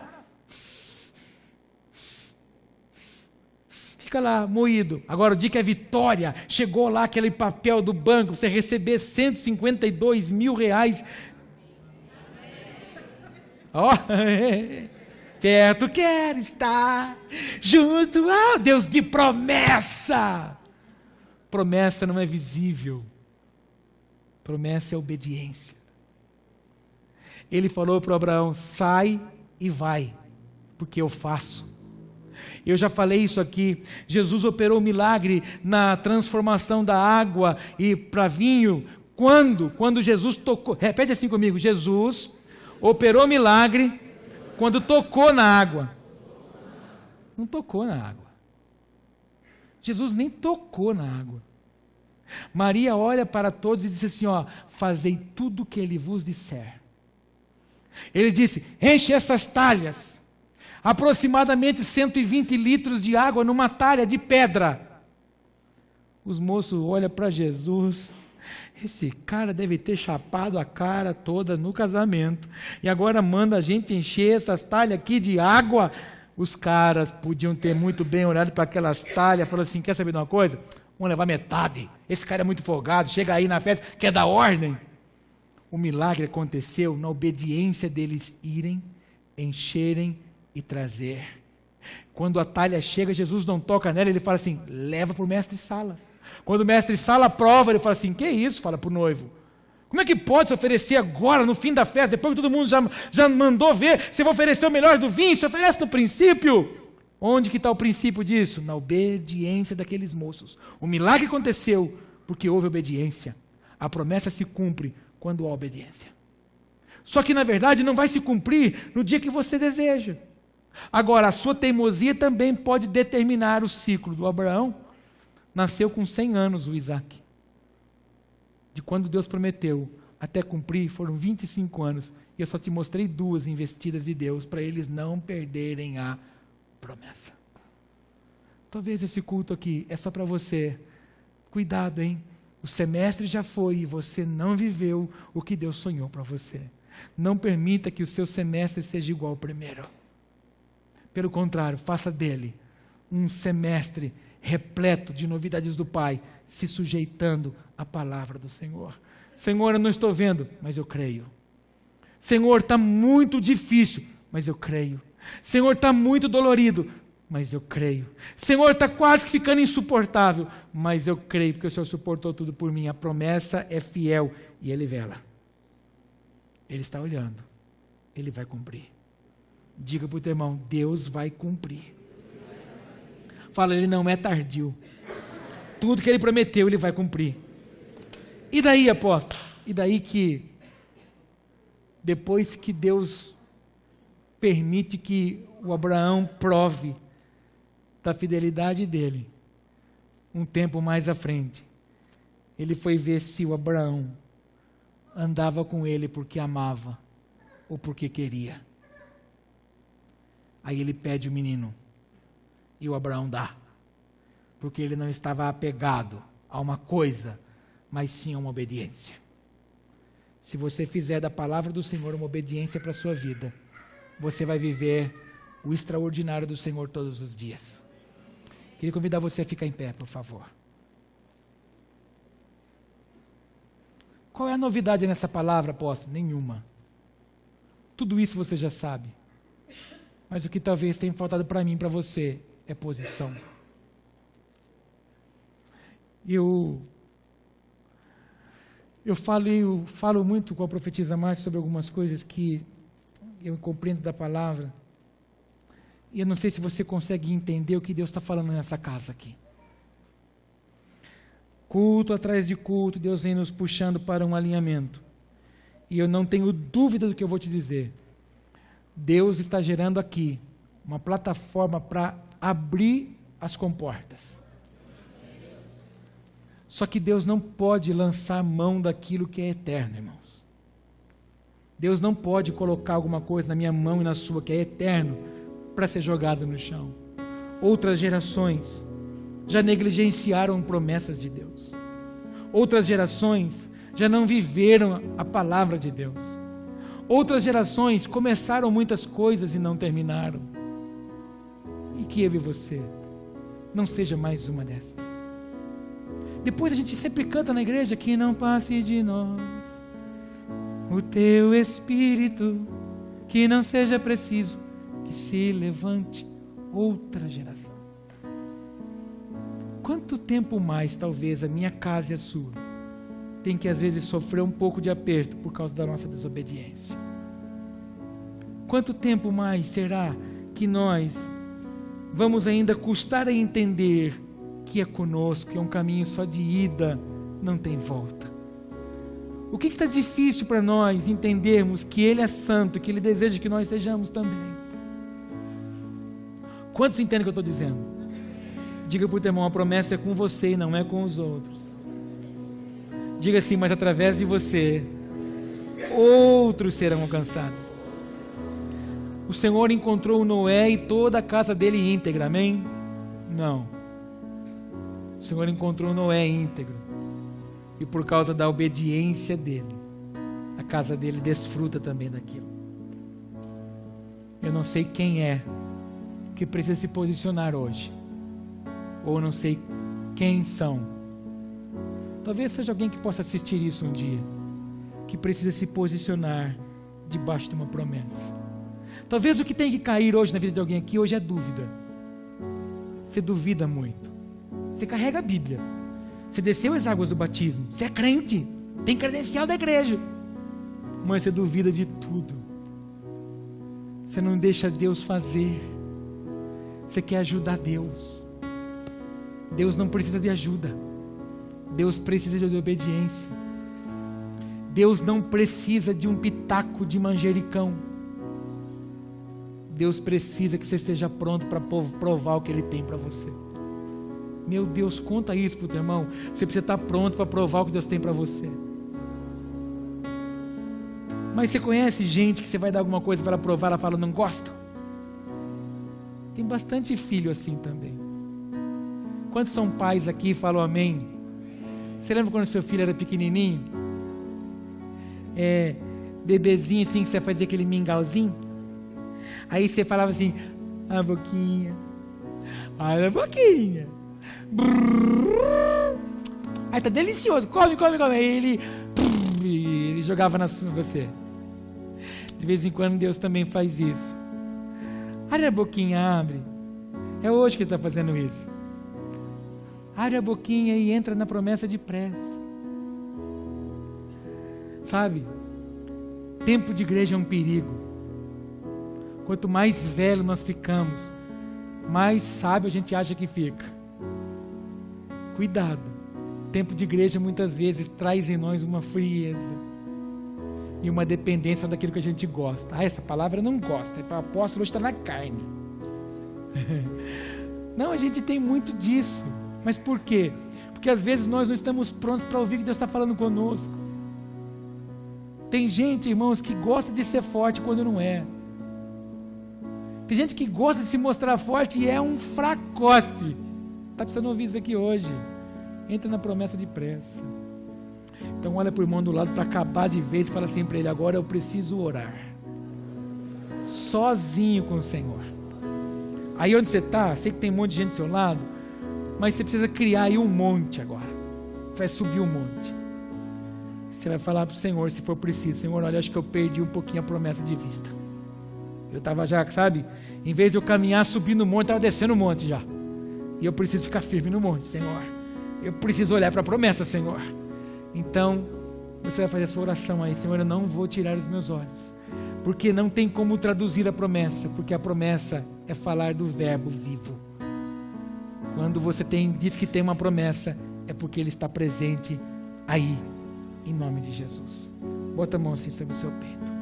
Fica lá, moído. Agora, o dia que a vitória, chegou lá aquele papel do banco, você receber R$152 mil. Perto quero estar, junto ao Deus de promessa. Promessa não é visível. Promessa é obediência. Ele falou para Abraão: sai e vai, porque eu faço. Eu já falei isso aqui. Jesus operou um milagre na transformação da água e para vinho. Quando Jesus tocou, repete assim comigo: Jesus operou milagre quando tocou na água. Não tocou na água. Jesus nem tocou na água. Maria olha para todos e disse assim: fazei tudo o que ele vos disser. Ele disse: enche essas talhas. aproximadamente 120 litros de água numa talha de pedra. Os moços olham para Jesus, esse cara deve ter chapado a cara toda no casamento, e agora manda a gente encher essas talhas aqui de água. Os caras podiam ter muito bem olhado para aquelas talhas, falou assim, quer saber de uma coisa? Vamos levar metade, esse cara é muito folgado, chega aí na festa, quer dar ordem. O milagre aconteceu na obediência deles irem, encherem e trazer. Quando a talha chega, Jesus não toca nela, ele fala assim, leva para o mestre-sala. Quando o mestre-sala prova, ele fala assim, que isso? Fala para o noivo. Como é que pode se oferecer agora, no fim da festa, depois que todo mundo já mandou ver, você vai oferecer o melhor do vinho, se oferece no princípio? Onde que está o princípio disso? Na obediência daqueles moços. O milagre aconteceu porque houve obediência. A promessa se cumpre quando há obediência. Só que, na verdade, não vai se cumprir no dia que você deseja. Agora, a sua teimosia também pode determinar o ciclo do Abraão. Nasceu com 100 anos o Isaac. De quando Deus prometeu até cumprir, foram 25 anos. E eu só te mostrei 2 investidas de Deus para eles não perderem a promessa. Talvez esse culto aqui é só para você. Cuidado, hein? O semestre já foi e você não viveu o que Deus sonhou para você. Não permita que o seu semestre seja igual ao primeiro. Pelo contrário, faça dele um semestre repleto de novidades do Pai, se sujeitando à palavra do Senhor. Senhor, eu não estou vendo, mas eu creio. Senhor, está muito difícil, mas eu creio. Senhor, está muito dolorido, mas eu creio. Senhor, está quase que ficando insuportável, mas eu creio, porque o Senhor suportou tudo por mim. A promessa é fiel e Ele vela. Ele está olhando, Ele vai cumprir. Diga para o teu irmão, Deus vai cumprir. Fala, Ele não é tardio. Tudo que Ele prometeu, Ele vai cumprir. E daí, apóstolo? E daí que, depois que Deus permite que o Abraão prove da fidelidade dele, um tempo mais à frente, ele foi ver se o Abraão andava com ele porque amava ou porque queria. Aí ele pede o menino e o Abraão dá, porque ele não estava apegado a uma coisa, mas sim a uma obediência. Se você fizer da palavra do Senhor uma obediência para a sua vida, você vai viver o extraordinário do Senhor todos os dias. Queria convidar você a ficar em pé, por favor. Qual é a novidade nessa palavra, apóstolo? Nenhuma. Tudo isso você já sabe. Mas o que talvez tenha faltado para mim e para você é posição. Eu falo muito com a profetisa Márcia sobre algumas coisas que eu compreendo da palavra. E eu não sei se você consegue entender o que Deus está falando nessa casa aqui. Culto atrás de culto, Deus vem nos puxando para um alinhamento. E eu não tenho dúvida do que eu vou te dizer. Deus está gerando aqui uma plataforma para abrir as comportas. Só que Deus não pode lançar mão daquilo que é eterno, irmãos. Deus não pode colocar alguma coisa na minha mão e na sua que é eterno para ser jogado no chão. Outras gerações já negligenciaram promessas de Deus. Outras gerações já não viveram a palavra de Deus. Outras gerações começaram muitas coisas e não terminaram. E que eu e você não seja mais uma dessas. Depois a gente sempre canta na igreja que não passe de nós o teu Espírito, que não seja preciso que se levante outra geração. Quanto tempo mais talvez a minha casa e a sua tem que às vezes sofrer um pouco de aperto por causa da nossa desobediência? Quanto tempo mais será que nós vamos ainda custar a entender que é conosco, que é um caminho só de ida, não tem volta? O que está difícil para nós entendermos que Ele é santo, que Ele deseja que nós sejamos também? Quantos entendem o que eu estou dizendo? Diga para o teu irmão, a promessa é com você e não é com os outros. Diga assim, mas através de você, outros serão alcançados. o Senhor encontrou Noé e toda a casa dele íntegra, amém? Não. O Senhor encontrou Noé íntegro, e por causa da obediência dele, a casa dele desfruta também daquilo. Eu não sei quem é que precisa se posicionar hoje, ou não sei quem são. Talvez seja alguém que possa assistir isso um dia, que precisa se posicionar debaixo de uma promessa. Talvez o que tem que cair hoje na vida de alguém aqui hoje é dúvida. Você duvida muito. Você carrega a Bíblia, você desceu as águas do batismo, você é crente, tem credencial da igreja, mas você duvida de tudo. Você não deixa Deus fazer. Você quer ajudar Deus. Deus não precisa de ajuda. Deus precisa de obediência. Deus não precisa de um pitaco de manjericão. Deus precisa que você esteja pronto para provar o que Ele tem para você. Meu Deus, conta isso para o teu irmão. Você precisa estar pronto para provar o que Deus tem para você. Mas você conhece gente que você vai dar alguma coisa para ela provar, ela fala, não gosto? Tem bastante filho assim também. Quantos são pais aqui e falam amém? Você lembra quando seu filho era pequenininho? Bebezinho assim, que você fazia aquele mingauzinho? Aí você falava assim, a boquinha, olha a boquinha. Aí tá delicioso, come. Aí ele jogava na você. De vez em quando Deus também faz isso. Abre a boquinha, abre. É hoje que Ele está fazendo isso. Abre a boquinha e entra na promessa de pressa. Sabe? Tempo de igreja é um perigo. Quanto mais velho nós ficamos, mais sábio a gente acha que fica. Cuidado. Tempo de igreja muitas vezes traz em nós uma frieza e uma dependência daquilo que a gente gosta. Essa palavra eu não gosto, para o apóstolo hoje está na carne. Não, a gente tem muito disso. Mas por quê? Porque às vezes nós não estamos prontos para ouvir o que Deus está falando conosco. Tem gente, irmãos, que gosta de ser forte quando não é. Tem gente que gosta de se mostrar forte e é um fracote. Está precisando ouvir isso aqui hoje. Entra na promessa de pressa. Então olha para o irmão do lado para acabar de vez e fala assim para ele, agora eu preciso orar. Sozinho com o Senhor. Aí onde você está, sei que tem um monte de gente do seu lado, mas você precisa criar aí um monte agora. Vai subir um monte. Você vai falar para o Senhor, se for preciso, Senhor, olha, acho que eu perdi um pouquinho a promessa de vista. Eu estava já, sabe, em vez de eu caminhar subindo o monte, estava descendo o monte já. E eu preciso ficar firme no monte, Senhor. Eu preciso olhar para a promessa, Senhor. Então, você vai fazer a sua oração aí, Senhor, eu não vou tirar os meus olhos. Porque não tem como traduzir a promessa, porque a promessa é falar do verbo vivo. Quando você diz que tem uma promessa, é porque Ele está presente aí, em nome de Jesus. Bota a mão assim sobre o seu peito.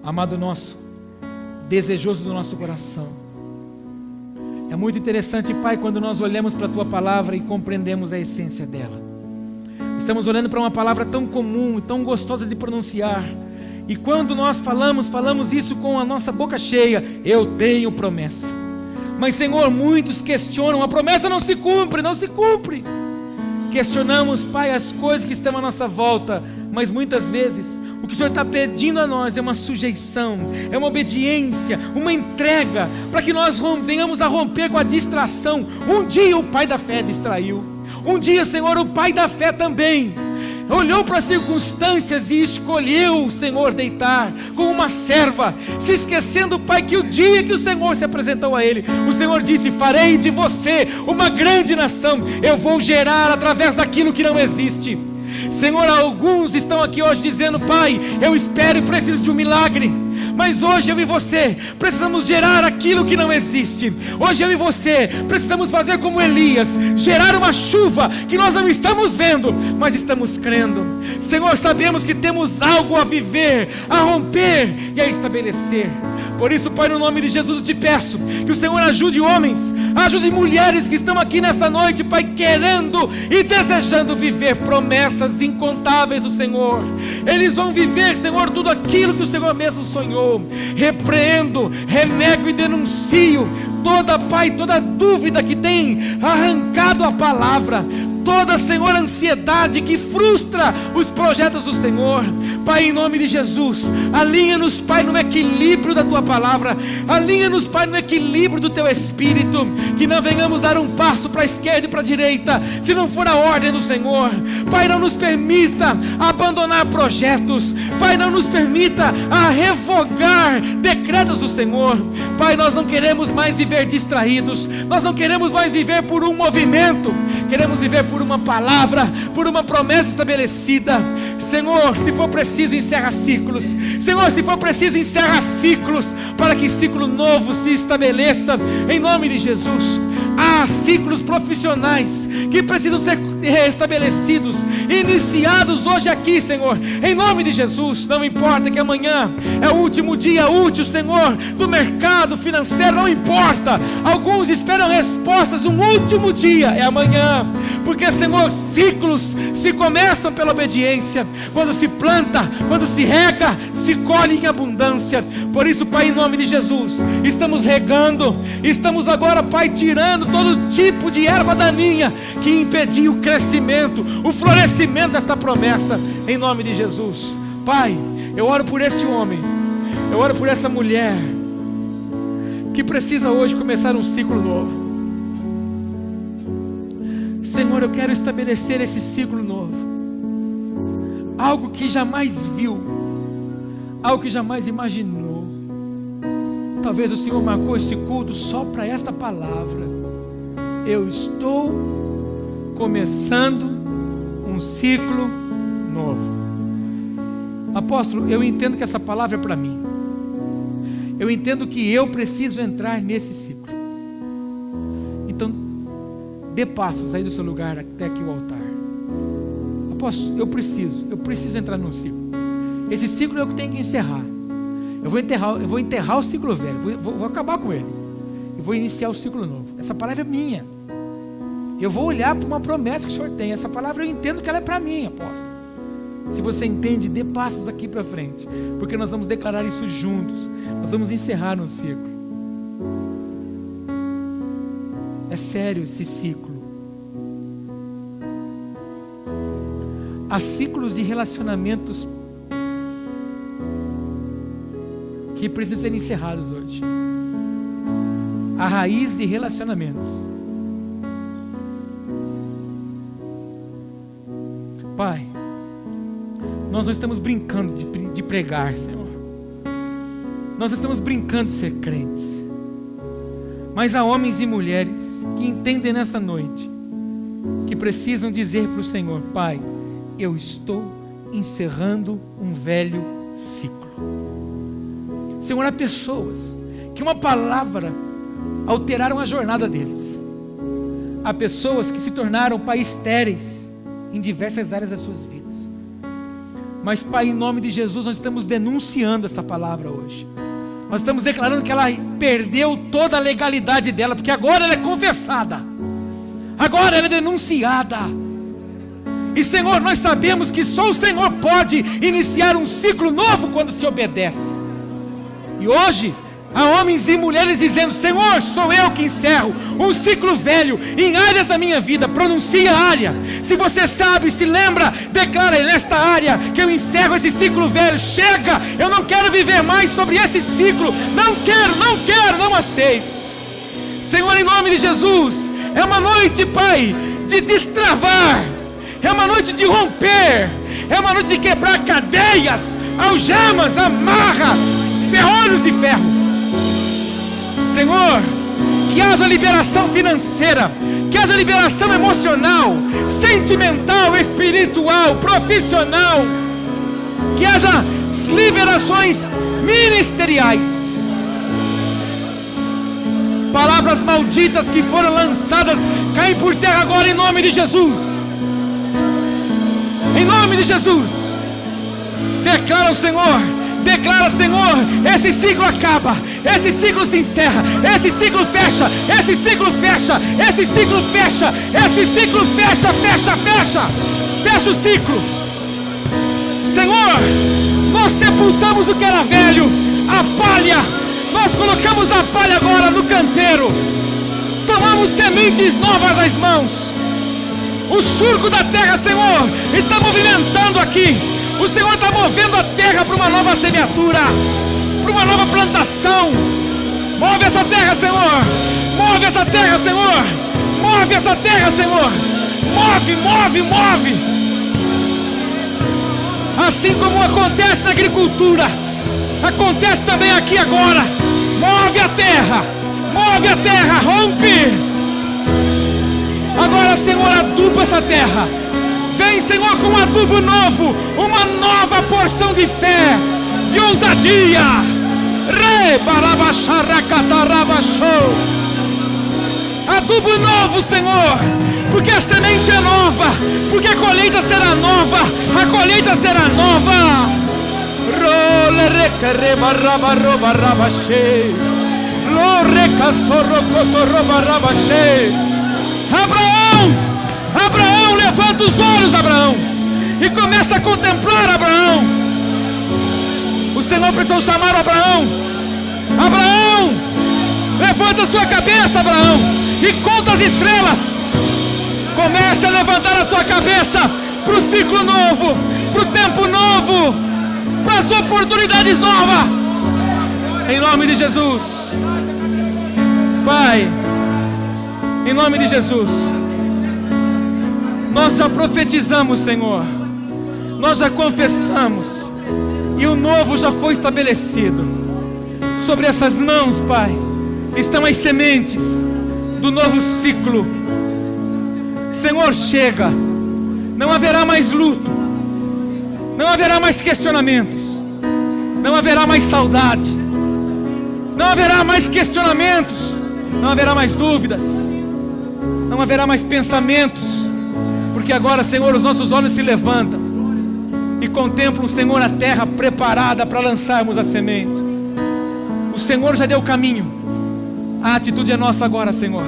Amado nosso, desejoso do nosso coração, é muito interessante, Pai, quando nós olhamos para a Tua palavra e compreendemos a essência dela. Estamos olhando para uma palavra tão comum, tão gostosa de pronunciar, e quando nós falamos isso com a nossa boca cheia, eu tenho promessa. Mas Senhor, muitos questionam, a promessa não se cumpre. Questionamos, Pai, as coisas que estão à nossa volta, mas muitas vezes o que o Senhor está pedindo a nós é uma sujeição, é uma obediência, uma entrega, para que nós venhamos a romper com a distração. Um dia o pai da fé distraiu, um dia, Senhor, o pai da fé também olhou para as circunstâncias e escolheu, Senhor, deitar com uma serva, se esquecendo, Pai, que o dia que o Senhor se apresentou a ele, o Senhor disse, farei de você uma grande nação, eu vou gerar através daquilo que não existe. Senhor, alguns estão aqui hoje dizendo, Pai, eu espero e preciso de um milagre, mas hoje eu e você precisamos gerar aquilo que não existe. Hoje eu e você precisamos fazer como Elias, gerar uma chuva que nós não estamos vendo, mas estamos crendo. Senhor, sabemos que temos algo a viver, a romper e a estabelecer. Por isso, Pai, no nome de Jesus eu te peço que o Senhor ajude homens Ajude mulheres que estão aqui nesta noite, Pai, querendo e desejando viver promessas incontáveis do Senhor. Eles vão viver, Senhor, tudo aquilo que o Senhor mesmo sonhou. Repreendo, renego e denuncio toda, Pai, toda dúvida que tem arrancado a palavra, toda, Senhor, ansiedade que frustra os projetos do Senhor. Pai, em nome de Jesus, alinha-nos, Pai, no equilíbrio da Tua palavra, alinha-nos, Pai, no equilíbrio do Teu Espírito, que não venhamos dar um passo para a esquerda e para a direita, se não for a ordem do Senhor. Pai, não nos permita abandonar projetos, Pai, não nos permita revogar decretos do Senhor. Pai, nós não queremos mais viver distraídos, nós não queremos mais viver por um movimento, queremos viver por uma palavra, por uma promessa estabelecida. Senhor, se for preciso, encerra ciclos. Senhor, se for preciso, encerra ciclos, para que ciclo novo se estabeleça, em nome de Jesus. Há ciclos profissionais que precisam ser restabelecidos, iniciados hoje aqui, Senhor, em nome de Jesus. Não importa que amanhã é o último dia útil, Senhor, do mercado financeiro, não importa. Alguns esperam respostas, um último dia é amanhã, porque, Senhor, ciclos se começam pela obediência. Quando se planta, quando se rega, se colhe em abundância. Por isso, Pai, em nome de Jesus, estamos regando, estamos agora, Pai, tirando todo tipo de erva daninha que impediu o crescimento, o florescimento desta promessa, em nome de Jesus. Pai, eu oro por esse homem, eu oro por essa mulher que precisa hoje começar um ciclo novo. Senhor, eu quero estabelecer esse ciclo novo, algo que jamais viu, algo que jamais imaginou. Talvez o Senhor marcou esse culto só para esta palavra: eu estou começando um ciclo novo. Apóstolo, eu entendo que essa palavra é para mim. Eu entendo que eu preciso entrar nesse ciclo. Então, dê passos aí do seu lugar até aqui o altar. Apóstolo, eu preciso entrar num ciclo. Esse ciclo é o que tem que encerrar. Eu vou enterrar o ciclo velho, vou acabar com ele, e vou iniciar o ciclo novo. Essa palavra é minha. Eu vou olhar para uma promessa que o Senhor tem. Essa palavra eu entendo que ela é para mim, apóstolo. Se você entende, dê passos aqui para frente, porque nós vamos declarar isso juntos. Nós vamos encerrar um ciclo. É sério esse ciclo. Há ciclos de relacionamentos que precisam ser encerrados hoje. A raiz de relacionamentos. Pai, nós não estamos brincando de pregar, Senhor. Nós estamos brincando de ser crentes. Mas há homens e mulheres que entendem nessa noite, que precisam dizer para o Senhor: Pai, eu estou encerrando um velho ciclo. Senhor, há pessoas que uma palavra alteraram a jornada deles. Há pessoas que se tornaram, Pai, estéreis em diversas áreas das suas vidas. Mas, Pai, em nome de Jesus, nós estamos denunciando essa palavra hoje. Nós estamos declarando que ela perdeu toda a legalidade dela, porque agora ela é confessada, agora ela é denunciada. E, Senhor, nós sabemos que só o Senhor pode iniciar um ciclo novo quando se obedece. E hoje há homens e mulheres dizendo: Senhor, sou eu que encerro um ciclo velho em áreas da minha vida. Pronuncia a área. Se você sabe, se lembra, declara: nesta área que eu encerro esse ciclo velho. Chega, eu não quero viver mais sobre esse ciclo. Não quero, não aceito. Senhor, em nome de Jesus, é uma noite, Pai, de destravar, é uma noite de romper, é uma noite de quebrar cadeias, algemas, amarra, ferrolhos de ferro. Senhor, que haja liberação financeira, que haja liberação emocional, sentimental, espiritual, profissional, que haja liberações ministeriais. Palavras malditas que foram lançadas caem por terra agora em nome de Jesus. Em nome de Jesus, declara ao Senhor Declara, Senhor, esse ciclo acaba, esse ciclo se encerra, esse ciclo fecha, esse ciclo fecha, esse ciclo fecha, esse ciclo fecha, fecha o ciclo. Senhor, nós sepultamos o que era velho, a palha, nós colocamos a palha agora no canteiro, tomamos sementes novas nas mãos. O surco da terra, Senhor, está movimentando aqui. O Senhor está movendo a terra para uma nova semeadura, para uma nova plantação. Move essa terra, Senhor. Move essa terra, Senhor. Move essa terra, Senhor. Move. Assim como acontece na agricultura, acontece também aqui agora. Move a terra, rompe. Agora, Senhor, aduba essa terra. Vem, Senhor, com um adubo novo, uma nova porção de fé, de ousadia. Adubo novo, Senhor, porque a semente é nova, porque a colheita será nova, Abraão, levanta os olhos, Abraão, e começa a contemplar, Abraão. O Senhor precisou chamar Abraão. Abraão, levanta a sua cabeça, Abraão, e conta as estrelas. Comece a levantar a sua cabeça para o ciclo novo, para o tempo novo, para as oportunidades novas. Em nome de Jesus, Pai, em nome de Jesus, nós já profetizamos, Senhor, nós já confessamos, e o novo já foi estabelecido. Sobre essas mãos, Pai, estão as sementes do novo ciclo. Senhor, chega, não haverá mais luto, não haverá mais questionamentos, não haverá mais saudade, não haverá mais questionamentos, não haverá mais dúvidas, não haverá mais pensamentos. Porque agora, Senhor, os nossos olhos se levantam e contemplam, Senhor, a terra preparada para lançarmos a semente. O Senhor já deu o caminho. A atitude é nossa agora, Senhor.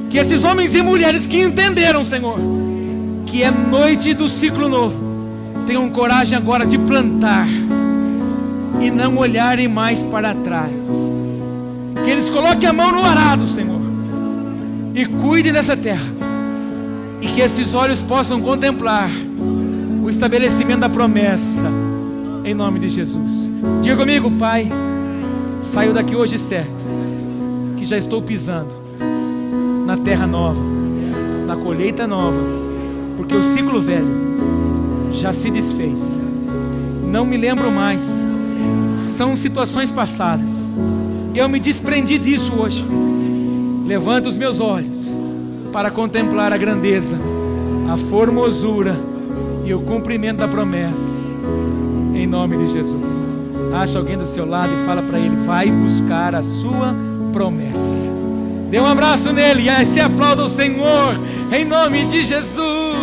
Que esses homens e mulheres que entenderam, Senhor, que é noite do ciclo novo, tenham coragem agora de plantar e não olharem mais para trás. Que eles coloquem a mão no arado, Senhor, e cuidem dessa terra. E que esses olhos possam contemplar o estabelecimento da promessa, em nome de Jesus. Diga comigo, Pai, saio daqui hoje certo, que já estou pisando na terra nova, na colheita nova, porque o ciclo velho já se desfez. Não me lembro mais, são situações passadas. Eu me desprendi disso hoje. Levanto os meus olhos para contemplar a grandeza, a formosura e o cumprimento da promessa, em nome de Jesus. Acha alguém do seu lado e fala para ele: vai buscar a sua promessa. Dê um abraço nele e aí se aplauda o Senhor, em nome de Jesus.